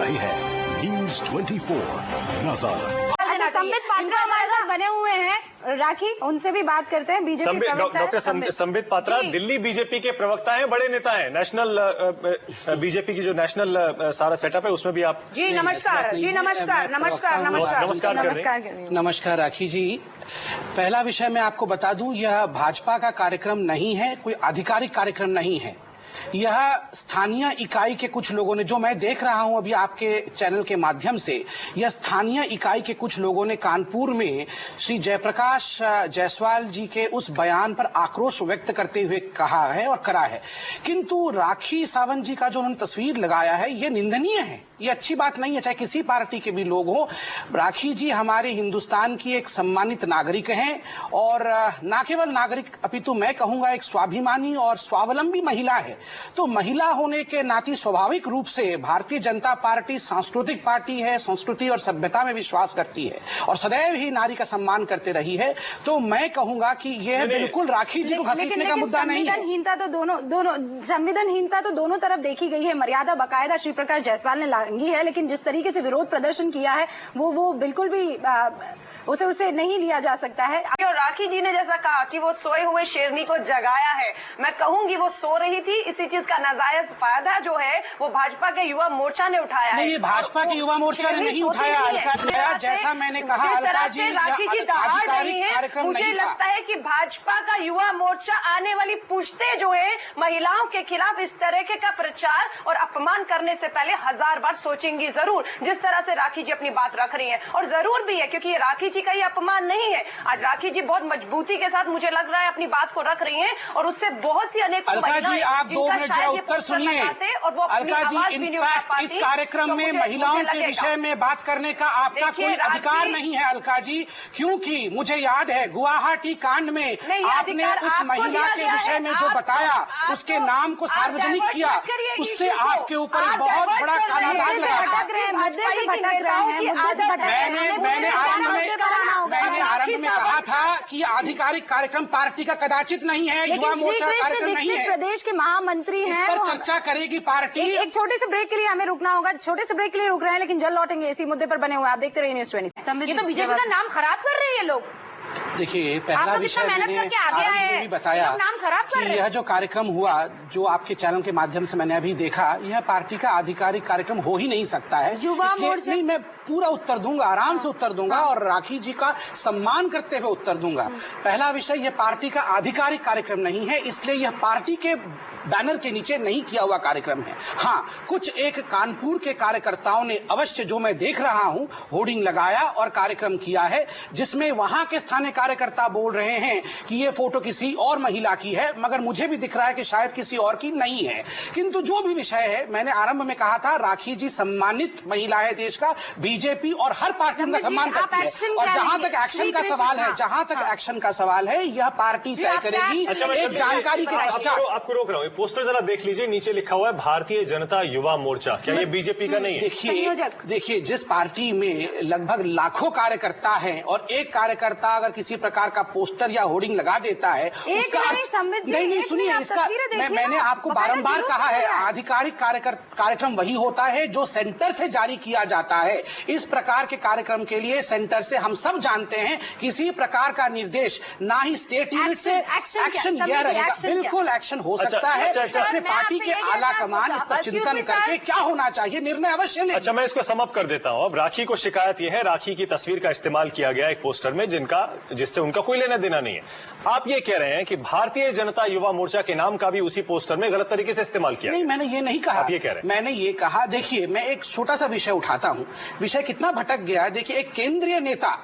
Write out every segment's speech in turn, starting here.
रही है न्यूज 24 नजर। संबित पात्रा हमारे साथ बने हुए हैं, राखी उनसे भी बात करते हैं। BJP doctor Sambit Patra Delhi BJP के प्रवक्ता हैं, बड़े नेता हैं, नेशनल बीजेपी की जो नेशनल सारा सेटअप है उसमें भी आप। जी नमस्कार, जी नमस्कार, नमस्कार नमस्कार नमस्कार नमस्कार राखी जी। पहला विषय मैं आपको बता दूं, यह भाजपा का कार्यक्रम नहीं है, कोई आधिकारिक कार्यक्रम नहीं है। यह स्थानीय इकाई के कुछ लोगों ने, जो मैं देख रहा हूं अभी आपके चैनल के माध्यम से, यह स्थानीय इकाई के कुछ लोगों ने कानपुर में श्री जयप्रकाश जायसवाल जी के उस बयान पर आक्रोश व्यक्त करते हुए कहा है और करा है। किंतु राखी सावंत जी का जो उन्होंने तस्वीर लगाया है, यह निंदनीय है, ये अच्छी बात नहीं है, चाहे किसी पार्टी के भी लोग हो। राखी जी हमारे हिंदुस्तान की एक सम्मानित नागरिक हैं और न केवल नागरिक अपितु मैं कहूंगा एक स्वाभिमानी और स्वावलंबी महिला है। तो महिला होने के नाते स्वाभाविक रूप से भारतीय जनता पार्टी सांस्कृतिक पार्टी है, संस्कृति और सभ्यता में विश्वास करती है और सदैव ही नारी का सम्मान करते रही है। तो मैं कहूंगा कि यह बिल्कुल राखी जी को घसीटने का मुद्दा नहीं है। संविधानहीनता तो दोनों तरफ देखी गई है, मर्यादा बाकायदा श्री प्रकाश जायसवाल ने लांघी है, लेकिन जिस तरीके से विरोध प्रदर्शन किया है वो बिल्कुल भी उसे नहीं लिया जा सकता है। और राखी जी ने जैसा कहा कि वो सोए हुए शेरनी को जगाया है, मैं कहूंगी वो सो रही थी। इसी चीज का नाजायज फायदा जो है वो भाजपा के युवा मोर्चा ने उठाया है। नहीं, भाजपा के युवा मोर्चा ने नहीं उठाया, अलका जैसा मैंने कहा, अलका जी राखी जी दहाड़ रही है। मुझे लगता है कि भाजपा का युवा मोर्चा आने वाली पुश्ते जो है महिलाओं के खिलाफ इस तरह का प्रचार और अपमान करने से पहले 1000 बार सोचेंगी जरूर, जिस तरह से राखी जी अपनी बात रख रही है। और जरूर भी है, क्योंकि राखी जी का ये अपमान नहीं है। आज राखी जी बहुत मजबूती के साथ मुझे लग रहा है अपनी बात को रख रही हैं और उससे बहुत सी अनेक अलका जी आप 2 मिनट जो उत्तर सुनिए। अलका जी, इस कार्यक्रम में महिलाओं के विषय में बात करने का आपका कोई अधिकार नहीं है अलका जी, क्योंकि मुझे याद है गुवाहाटी कांड में आपने उस महिला के विषय में जो बताया, उसके नाम को सार्वजनिक किया, उससे आपके ऊपर एक बहुत बड़ा काला दाग लगा। मैंने आरंभ में कहा था कि आधिकारिक कार्यक्रम पार्टी का कदाचित नहीं है, युवा मोर्चा कार्यक्रम नहीं है। प्रदेश के महामंत्री हैं, इस पर चर्चा करेगी पार्टी। एक छोटे से ब्रेक के लिए हमें रुकना होगा, छोटे से ब्रेक के लिए रुक रहे हैं, लेकिन जल्द लौटेंगे। इसी मुद्दे पर बने हुए आप देखते रहिए न्यूज़ 24। ये तो बीजेपी का नाम खराब कर रहे हैं ये लोग। देखिए, पहला विषय मैंने भी बताया कि यह जो कार्यक्रम हुआ, जो आपके चैनल के माध्यम से मैंने अभी देखा, यह पार्टी का आधिकारिक कार्यक्रम हो ही नहीं सकता है। युवा मोर्चा, मैं पूरा उत्तर दूंगा, आराम से उत्तर दूंगा और राखी जी का सम्मान करते हुए उत्तर दूंगा। पहला विषय, यह पार्टी का आधिकारिक कार्यक्रम नहीं है, इसलिए यह पार्टी के बैनर के नीचे नहीं किया हुआ कार्यक्रम है। हाँ, कुछ एक कानपुर के कार्यकर्ताओं ने अवश्य, जो मैं देख रहा हूं, होर्डिंग लगाया और कार्यक्रम किया है, जिसमें वहां के स्थानीय कार्यकर्ता बोल रहे हैं कि ये फोटो किसी और महिला की है, मगर मुझे भी दिख रहा है कि शायद किसी और की नहीं है। किंतु जो भी विषय है, मैंने आरंभ में कहा था, राखी जी सम्मानित महिला है देश का, बीजेपी और हर पार्टी उनका सम्मान करती है। और जहां तक एक्शन का सवाल है, एक्शन का सवाल है, यह पार्टी तय करेगी। एक जानकारी के आपको रोक रहा हूँ, पोस्टर जरा देख लीजिए, नीचे लिखा हुआ है भारतीय जनता युवा मोर्चा, क्या ये बीजेपी का नहीं है? देखिए, जिस पार्टी में लगभग लाखों कार्यकर्ता हैं और एक कार्यकर्ता अगर किसी प्रकार का पोस्टर या होर्डिंग लगा देता है, नहीं सुनिए, इसका मैंने आपको बारंबार कहा है, आधिकारिक कार्यक्रम वही होता है जो सेंटर से जारी किया जाता है। इस प्रकार के कार्यक्रम के लिए सेंटर से हम सब जानते हैं किसी प्रकार का निर्देश, ना ही स्टेट यूनिट से एक्शन यह रहेगा। बिल्कुल एक्शन हो सकता है, अपने पार्टी के आला कमान इस पर चिंतन करके क्या होना चाहिए निर्णय अवश्य ले। अच्छा, मैं इसको समअप कर देता हूं। अब राखी को शिकायत यह है, राखी की तस्वीर का इस्तेमाल किया गया एक पोस्टर में जिससे उनका कोई लेना देना नहीं है। आप ये कह रहे हैं कि भारतीय जनता युवा मोर्चा के नाम का भी उसी पोस्टर में गलत तरीके से इस्तेमाल किया? नहीं, मैंने ये नहीं कहा। आप ये कह रहे हैं? मैंने ये कहा, देखिए, मैं एक छोटा सा विषय उठाता हूं, विषय कितना भटक गया। देखिए, एक केंद्रीय नेता,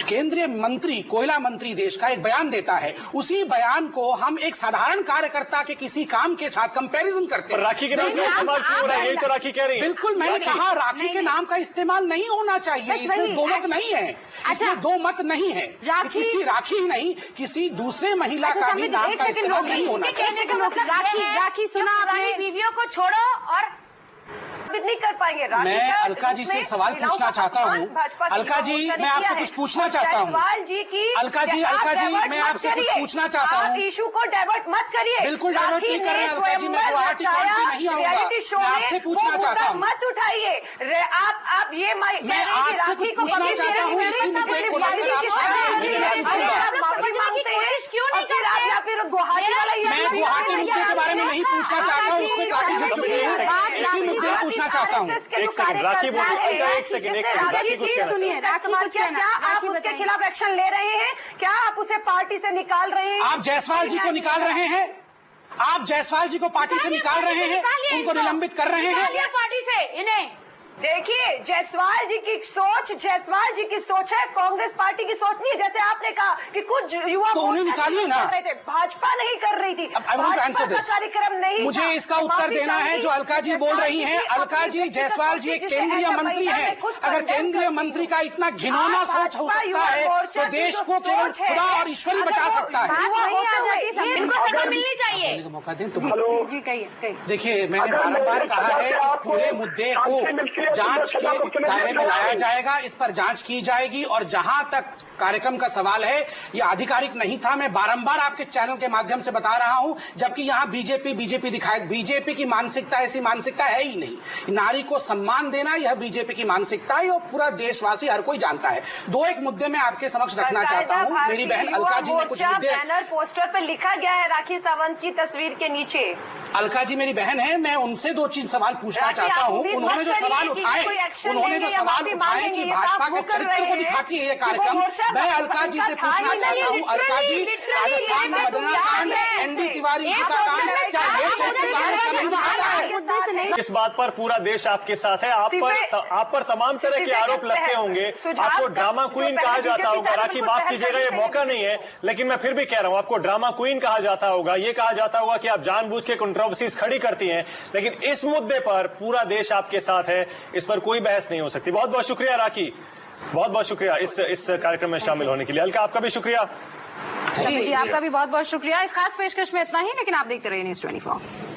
केंद्रीय मंत्री, कोयला मंत्री देश का एक बयान देता है, उसी बयान को हम एक साधारण कार्यकर्ता के किसी काम के साथ कंपैरिजन करते हैं। राखी के नाम का इस्तेमाल क्यों हो रहा है? यही तो राखी कह रही है। बिल्कुल, मैंने कहा राखी के नाम का इस्तेमाल नहीं होना चाहिए, इसमें दो मत नहीं है। इसमें दो मत नहीं है। किसी राखी ही नहीं, किसी दूसरे महिला का भी नाम का इस्तेमाल नहीं होना चाहिए। राखी सुना आपने, बीवियों को छोड़ो और साबित नहीं कर पाएंगे। मैं अलका जी से एक सवाल पूछना चाहता हूँ। अलका जी, मैं आपसे कुछ पूछना चाहता हूँ। अलका जी, मैं आपसे कुछ पूछना चाहता हूँ। इशू को डाइवर्ट मत करिए। बिल्कुल डाइवर्ट नहीं कर रहे हैं अलका जी, मैं गुवाहाटी कॉल पे नहीं आऊंगा। मैं आपसे पूछना चाहता हूँ, मत उठाइए। आप ये मैं आपसे कुछ पूछना चाहता हूँ। इसी मुद्दे को लेकर आप क्यों नहीं कर आप या फिर गुवाहाटी वाला? मैं गुवाहाटी मुद्दे के बारे में नहीं पूछना चाहता हूँ, उसमें काफी जुड़ चुकी हूँ। इसी मुद्दे को पूछना चाहता हूँ। एक सेकंड राखी बोलिए, एक सेकंड राखी कुछ सुनिए। क्या आप उसके खिलाफ एक्शन ले रहे हैं? क्या आप उसे पार्टी से निकाल रहे हैं? आप जायसवाल जी को निकाल रहे हैं? आप जायसवाल जी को पार्टी से निकाल रहे हैं? उनको निलंबित कर रहे हैं पार्टी से? इन्हें देखिए, जायसवाल जी की सोच है, कांग्रेस पार्टी की सोच नहीं है। जैसे आपने कहा कि कुछ युवा तो उन्हें निकालिए ना। भाजपा नहीं कर रही थी, कार्यक्रम नहीं। मुझे इसका उत्तर देना है जो अलका जी बोल रही हैं। अलका जी, जायसवाल जी एक केंद्रीय मंत्री है। अगर केंद्रीय मंत्री का इतना घिनौना सोच हो सकता है तो देश को केवल खुदा और ईश्वर ही बचा सकता है। इनको सजा मिलनी चाहिए। मौका दें तुम। जी कहिए। देखिए, मैंने बार कहा है, इस पूरे मुद्दे को जांच के दायरे में लाया जाएगा, इस पर जांच की जाएगी। और जहां तक कार्यक्रम का सवाल है, यह आधिकारिक नहीं था। मैं बारंबार आपके चैनल के माध्यम से बता रहा हूं, जबकि यहां बीजेपी दिखाए। बीजेपी की मानसिकता ऐसी मानसिकता है ही नहीं। नारी को सम्मान देना यह बीजेपी की मानसिकता है और पूरा देशवासी हर कोई जानता है। दो एक मुद्दे मैं आपके समक्ष रखना चाहता हूं। मेरी बहन अलका जी ने कुछ मुद्दे, बैनर पोस्टर पर लिखा गया है राखी सावंत की तस्वीर के नीचे। अलका जी मेरी बहन है, मैं उनसे दो तीन सवाल पूछना चाहता हूँ। उन्होंने जो सवाल उठाए कि भाजपा के चरित्र को दिखाती है ये कार्यक्रम, मैं अलका जी से पूछना चाहता हूँ। अलका जी, राजस्थान में बदरना कांड, एनडी तिवारी जी का कांड, क्या ये चरित्र कांड नहीं दिखाता है? इस बात पर पूरा देश आपके साथ है। आप पर तमाम तरह के आरोप लगते होंगे। आपको ड्रामा क्वीन कहा जाता होगा। राखी, माफ कीजिएगा, ये मौका नहीं है, लेकिन मैं फिर भी कह रहा हूं, आपको ड्रामा क्वीन कहा जाता होगा। ये कहा जाता होगा कि आप जानबूझ के कंट्रोवर्सीज खड़ी करती हैं। लेकिन इस मुद्दे पर पूरा देश आपके साथ है, इस पर कोई बहस नहीं हो सकती। बहुत बहुत शुक्रिया राखी, बहुत बहुत शुक्रिया इस कार्यक्रम में शामिल होने के लिए। अलका, आपका भी शुक्रिया। जी, आपका भी बहुत बहुत शुक्रिया। इस खास पेशकश में इतना ही, लेकिन आप देखते रहिए News 24।